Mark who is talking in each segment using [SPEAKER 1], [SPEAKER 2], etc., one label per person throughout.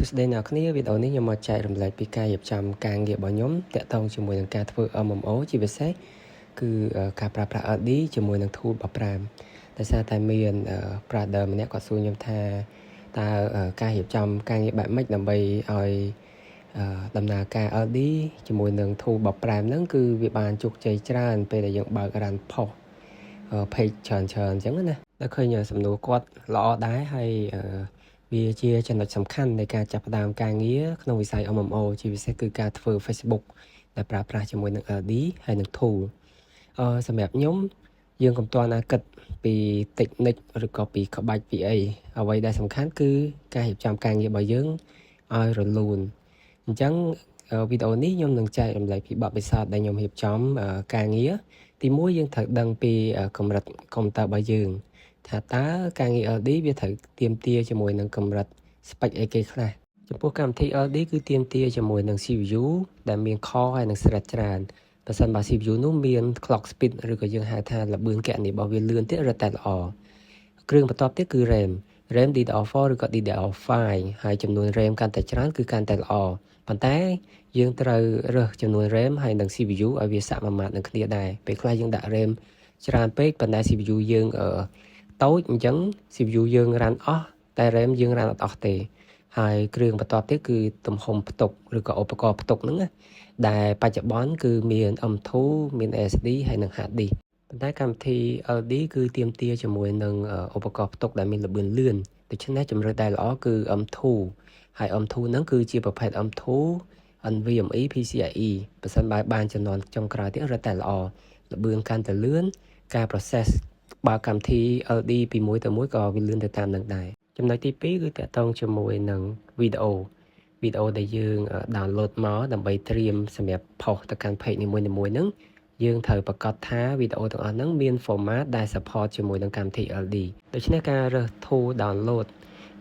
[SPEAKER 1] សួស្តីអ្នកគ្នាវីដេអូនេះខ្ញុំមកចែករំលែកពីការរៀបចំការងាររបស់ខ្ញុំតាក់ទងជាមួយនឹងការធ្វើ MMO ជាពិសេសគឺការប្រើប្រាស់ LD ជាមួយនឹង tool 15ដោយសារតែមាន brother ម្នាក់គាត់សួរខ្ញុំថាតើការរៀបចំការងារបែបម៉េចដើម្បីឲ្យដំណើរការ LD ជាមួយនឹង tool 15ហ្នឹងគឺវាបានជោគជ័យច្រើនពេលដែលយើងបើក run post page ច្រើនអញ្ចឹងណាតែឃើញសំណួរគាត់ល្អដែរហើយវាជាចំណុចសំខាន់នៃការចាប់ផ្ដើមការងារក្នុងវិស័យ MMO ជាពិសេសគឺការធ្វើ Facebook ដែលប្រើប្រាស់ជាមួយនឹង LD ហើយនឹង tool សម្រាប់ខ្ញុំយើងកុំទាន់គិតពី technique ឬក៏ពីក្បាច់ពីអីអ្វីដែលសំខាន់គឺការរៀបចំការងាររបស់យើងឲ្យរលូនអញ្ចឹងវីដេអូនេះខ្ញុំនឹងចែករំលែកពីបទពិសោធន៍ដែលខ្ញុំរៀបចំការងារទី1យើងត្រូវដឹងពីកម្រិតកុំព្យូទ័ររបស់យើងថាតើការងារ LD វាត្រូវទាមទារជាមួយនឹងកម្រិត spec អីគេខ្លះចំពោះកម្មវិធី LD គឺទាមទារជាមួយនឹង CPU ដែលមាន core ហើយនិង thread ច្រើនបើសិនបើ CPU នោះមាន clock speed ឬក៏យើងហៅថាល្បឿនគណនេយ្យរបស់វាលឿនទៀតរឹតតែល្អគ្រឿងបន្ទាប់ទៀតគឺ RAM DDR4 ឬក៏ DDR5 ហើយចំនួន RAM កាន់តែច្រើនគឺកាន់តែល្អប៉ុន្តែយើងត្រូវរើសចំនួន RAM ហើយនិង CPU ឲ្យវាសមាមាត្រនឹងគ្នាដែរពេលខ្លះយើងដាក់ RAM ច្រើនពេកប៉ុន្តែ CPU យើងតូចអញ្ចឹង CPU យើងរ៉ានអស់តែ RAM យើងរ៉ានអត់អស់ទេហើយគ្រឿងបន្ទាប់ទៀតគឺទំហំផ្ទុកឬក៏ឧបករណ៍ផ្ទុកហ្នឹងណាដែលបច្ចុប្បន្នគឺមាន M2 មាន SSD ហើយនិង Hard disk ប៉ុន្តែកម្មវិធី LD គឺទាមទារជាមួយនឹងឧបករណ៍ផ្ទុកដែលមានល្បឿនលឿនដូច្នេះជម្រើសដែលល្អគឺ M2 ហើយ M2 ហ្នឹងគឺជាប្រភេទ M2 NVMe PCIe បើសិនបើបានចំនួនចុងក្រោយទៀតរឹតតែល្អល្បឿនកាន់តែលឿនការ process បើកម្មវិធី LD ពីមួយទៅមួយក៏វាលឿនទៅតាមនឹងដែរចំណុចទី2គឺតាក់ទងជាមួយនឹងវីដេអូដែលយើង download មកដើម្បីត្រៀមសម្រាប់ post ទៅកាន់ page នីមួយៗហ្នឹងយើងត្រូវប្រកាសថាវីដេអូទាំងអស់ហ្នឹងមាន format ដែល support ជាមួយនឹងកម្មវិធី LD ដូច្នេះការរើស tool download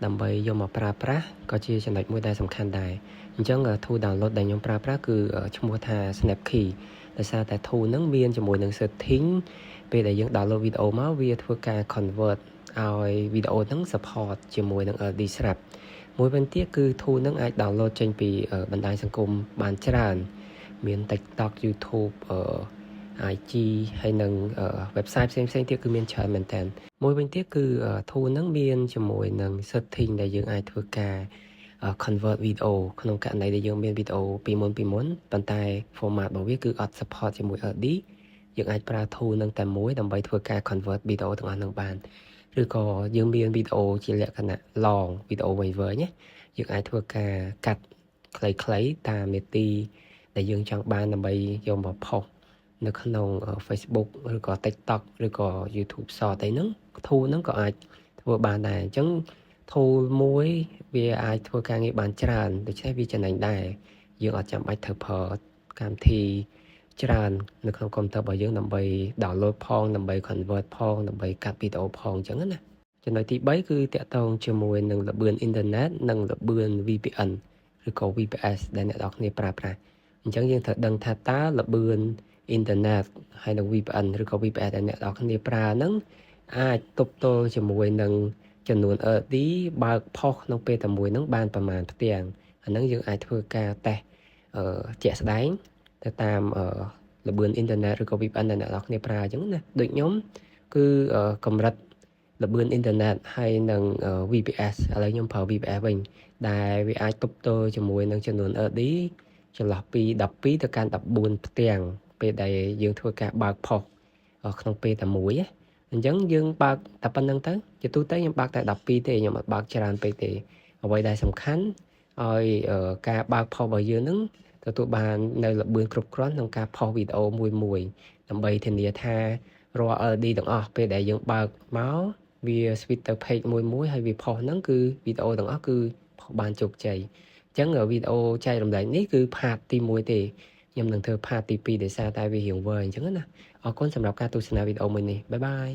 [SPEAKER 1] ដើម្បីយកមកប្រើប្រាស់ក៏ជាចំណុចមួយដែលសំខាន់ដែរអញ្ចឹង tool download ដែលខ្ញុំប្រើប្រាស់គឺឈ្មោះថា Snapkey ដោយសារតែ tool ហ្នឹងមានជាមួយនឹង setting ពេលដែលយើង download វីដេអូមកវាធ្វើការ convert ឲ្យវីដេអូហ្នឹង support ជាមួយនឹង LD ស្រាប់មួយវិញទៀតគឺ tool ហ្នឹងអាច download ចេញពីបណ្ដាញសង្គមបានច្រើនមាន TikTok YouTube IG ហើយនិង website ផ្សេងៗទៀតគឺមានច្រើនមែនតើមួយវិញទៀតគឺ tool ហ្នឹងមានជាមួយនឹង setting ដែលយើងអាចធ្វើការ convert វីដេអូក្នុងករណីដែលយើងមានវីដេអូពីមុនប៉ុន្តែ format របស់វាគឺអត់ support ជាមួយ LD យើងអាចប្រើ tool នឹងតែមួយដើម្បីធ្វើការ convert វីដេអូទាំងអស់ហ្នឹងបានឬក៏យើងមានវីដេអូជាលក្ខណៈ long វីដេអូវែងណាយើងអាចធ្វើការកាត់ខ្លីៗតាមនាទីដែលយើងចង់បានដើម្បីយកមក post នៅក្នុង Facebook ឬក៏ TikTok ឬក៏ YouTube Short អីហ្នឹង tool ហ្នឹងក៏អាចធ្វើបានដែរអញ្ចឹង tool មួយវាអាចធ្វើការងារបានច្រើនដូច្នេះវាចំណេញដែរយើងអត់ចាំបាច់ត្រូវប្រើកម្មវិធីច្រើននៅក្នុងកុំព្យូទ័ររបស់យើងដើម្បី download ផងដើម្បី convert ផងដើម្បីកាត់វីដេអូផងអញ្ចឹងណាចំណុចទី3គឺតាក់ទងជាមួយនឹងល្បឿនអ៊ីនធឺណិតនិងល្បឿន VPN ឬក៏ VPS ដែលអ្នកនរគ្នាប្រើប្រាស់អញ្ចឹងយើងត្រូវដឹងថាតើល្បឿនអ៊ីនធឺណិតហើយនិង VPN ឬក៏ VPS ដែលអ្នកនរគ្នាប្រើហ្នឹងអាចទប់ទល់ជាមួយនឹងចំនួន LD បើក post ក្នុងពេលតែមួយហ្នឹងបានប្រមាណផ្ទាំងអាហ្នឹងយើងអាចធ្វើការតេស្តជាក់ស្ដែងទៅតាមល្បឿនអ៊ីនធឺណិតឬក៏ VPN ដែលអ្នកនរគ្នាប្រើអញ្ចឹងណាដូចខ្ញុំគឺកម្រិតល្បឿនអ៊ីនធឺណិតហើយនិង VPS ឥឡូវខ្ញុំប្រើ VPS វិញដែលវាអាចទប់ទល់ជាមួយនឹងចំនួន LD ចន្លោះពី12ទៅកាន់14ផ្ទាំងពេលដែលយើងធ្វើការបើក post ក្នុងពេលតែមួយអញ្ចឹងយើងបើកតែប៉ុណ្្នឹងទៅជាទូទៅខ្ញុំបើកតែ12ទេខ្ញុំអត់បើកច្រើនពេកទេអ្វីដែលសំខាន់ឲ្យការបើក post របស់យើងហ្នឹងទទួលបាននៅល្បឿនគ្រប់គ្រាន់ក្នុងការ post វីដេអូមួយដើម្បីធានាថារាល់ LD ទាំងអស់ពេលដែលយើងបើកមកវា switch ទៅ page មួយហើយវា post ហ្នឹងគឺវីដេអូទាំងអស់គឺ post បានជោគជ័យអញ្ចឹងវីដេអូចែករំលែកនេះគឺ part ទី1ទេខ្ញុំនឹងធ្វើ part ទី2ដោយសារតែវារៀងវែងអញ្ចឹងណាអរគុណសម្រាប់ការទស្សនាវីដេអូមួយនេះបាយបាយ